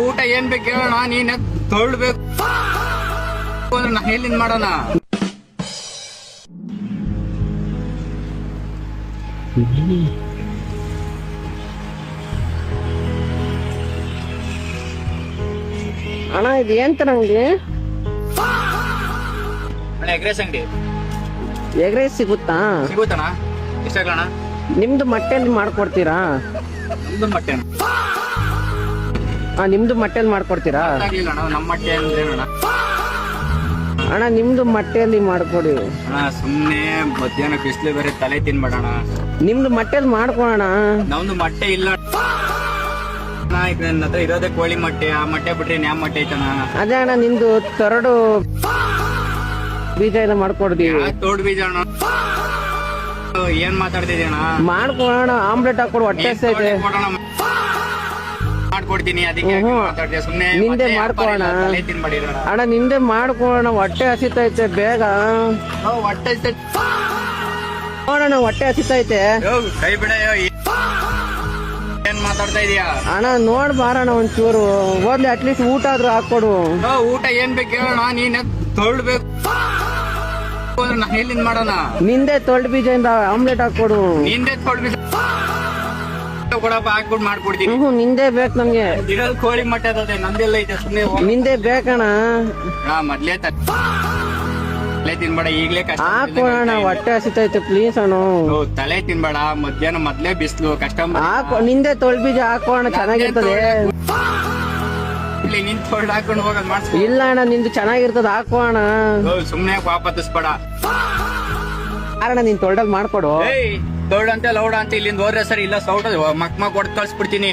ಊಟ ಏನ್ ಬೇಕು ಹೇಳೋಣ, ನೀನ್ ತೊಳ್ಬೇಕು ನಾ ಎಲ್ಲಿಂದ ಮಾಡೋಣ. ಅಣ್ಣ ಇದು ಏನ್ ತರ ಅಂಗಡಿ? ಎಗ್ ರೈಸ್ ಅಂಗಡಿ ಎಗ್ ರೈಸ್ ಸಿಗುತ್ತಾ? ಸಿಗುತ್ತಣ್ಣ. ಎಷ್ಟಾಗಣ? ನಿಮ್ದು ಮೊಟ್ಟೆಲಿ ಮಾಡ್ಕೊಡ್ತೀರಾ? ನಮ್ದು ಮೊಟ್ಟೆ ನಿಮ್ದು ಮೊಟ್ಟೆಲಿ ಮಾಡ್ಕೊಡ್ತೀರಾ? ನಮ್ಮ ಮೊಟ್ಟೆ ಅಂದ್ರೆ ಅಣ್ಣ ನಿಮ್ದು ಮೊಟ್ಟೆಯಲ್ಲಿ ಮಾಡ್ಕೊಡಿ ಅಣ್ಣ. ಸುಮ್ನೆ ಮಧ್ಯಾಹ್ನ ಬಿಸಿಲು ಬೇರೆ ತಲೆ ತಿನ್ಬೇಡಣ. ನಿಮ್ದು ಮೊಟ್ಟೆಲಿ ಮಾಡ್ಕೊಡೋಣ. ನಮ್ದು ಮೊಟ್ಟೆ ಇಲ್ಲ ನನ್ನ ಹತ್ರ ಇರೋದೇ ಕೋಳಿ ಮೊಟ್ಟೆ. ಆ ಮೊಟ್ಟೆ ಬಿಟ್ರೆ ಯಾವ ಮೊಟ್ಟೆ ಐತಣ್ಣ? ಅದೇ ಅಣ್ಣ ನಿಮ್ದು ತರಡು ಬೀಜ ಎಲ್ಲ ಮಾಡ್ಕೊಡ್ತೀವಿ. ತೋಡ್ ಬೀಜ ಅಣ್ಣ. ಏನ್ ಮಾತಾಡ್ತಿದ್ಯಣ್ಣ? ಮಾಡ್ಕೊಡೋಣ. ಆಮ್ಲೆಟ್ ಹಾಕೊಡು, ಹೊಟ್ಟೆ ಹಸಿತೈತೆ. ಮಾಡ್ಕೊಡ್ತೀನಿ. ಅದಕ್ಕೆ ಮಾತಾಡ್ತೀಯ ಸುಮ್ನೆ? ನಿಂದೆ ಮಾಡ್ಕೊಡೋಣ ಅಣ್ಣ, ನಿಂದೆ ಮಾಡ್ಕೊಡೋಣ. ಹೊಟ್ಟೆ ಹಸಿತೈತೆ ಬೇಗ. ಹೊಟ್ಟೆ ನೋಡೋಣ, ಹೊಟ್ಟೆ ಹಸಿತೈತೆ. ಕೈ ಬಿಡ. ಏನ್ ಮಾತಾಡ್ತಾ ಇದೀಯಾ ಅಣ್ಣ? ನೋಡ್ ಬಾರಣ ಒಂಚೂರು. ಹೋಗ್ಲಿ ಅಟ್ಲೀಸ್ಟ್ ಊಟ ಆದ್ರೂ ಹಾಕೊಡು. ಊಟ ಏನ್ ಬೇಕು ಹೇಳೋಣ, ನೀನ್ ತೊಳ್ಬೇಕು ನಾ ಎಲ್ಲಿಂದ ಮಾಡೋಣ. ನಿಂದೆ ತೊಳ್ದು ಬೀಜದಿಂದ ಆಮ್ಲೆಟ್ ಹಾಕೊಡು. ನಿಂದೆ ತೊಳ್ದು ಬೀಜ ಕೊಡಪ್ಪ, ಹಾಕ್ಬಿಟ್ಟು ಮಾಡ್ಕೊಡ್ತೀನಿ. ನಿಂದೆ ಬೇಕು ನಮ್ಗೆ. ಇರೋದು ಕೋಳಿ ಮೊಟ್ಟೆ ಅದೇ, ನಂದೆಲ್ಲ ಐತೆ. ಸುಮ್ನೆ ನಿಂದೆ ಬೇಕಣ್ಣ. ಮೊದ್ಲೇ ತಲೆ ತಿನ್ಬೇಡ. ಈಗ್ಲೇ ಕಷ್ಟ ಹಾಕೋಣ, ಹೊಟ್ಟೆ ಹಸಿತೈತೆ ಪ್ಲೀಸ್ ಅಣ್ಣ. ತಲೆ ತಿನ್ಬೇಡ. ಮಧ್ಯಾಹ್ನ ಮೊದ್ಲೇ ಬಿಸ್ಲು ಕಷ್ಟ. ನಿಂದೆ ತೊಳ್ದು ಬೀಜ ಹಾಕೋಣ, ಚೆನ್ನಾಗಿರ್ತದೆ. ನಿನ್ ತೊಳ್ದು ಹಾಕೊಂಡು ಹೋಗೋದ್ ಮಾಡ್ಸ್ಕೊ. ಇಲ್ಲ ಅಣ್ಣ, ನಿಂದು ಚೆನ್ನಾಗಿರ್ತದ, ಹಾಕೋಣ. ಸುಮ್ನೆ ವಾಪತ್ತಿಸ್ಬೇಡ. ಕಾರಣ ನೀನ್ ತೊಳ್ದಾಗ ಮಾಡ್ಕೊಡು. ತೊಳ್ದಂತೆ ಲೌಡ ಅಂತ ಇಲ್ಲಿಂದ ಹೋದ್ರೆ ಸರಿ. ಇಲ್ಲ ಸೌಟ ಮಕ್ ಹೊಡೆದ್ ಕಳ್ಸ್ಬಿಡ್ತೀನಿ.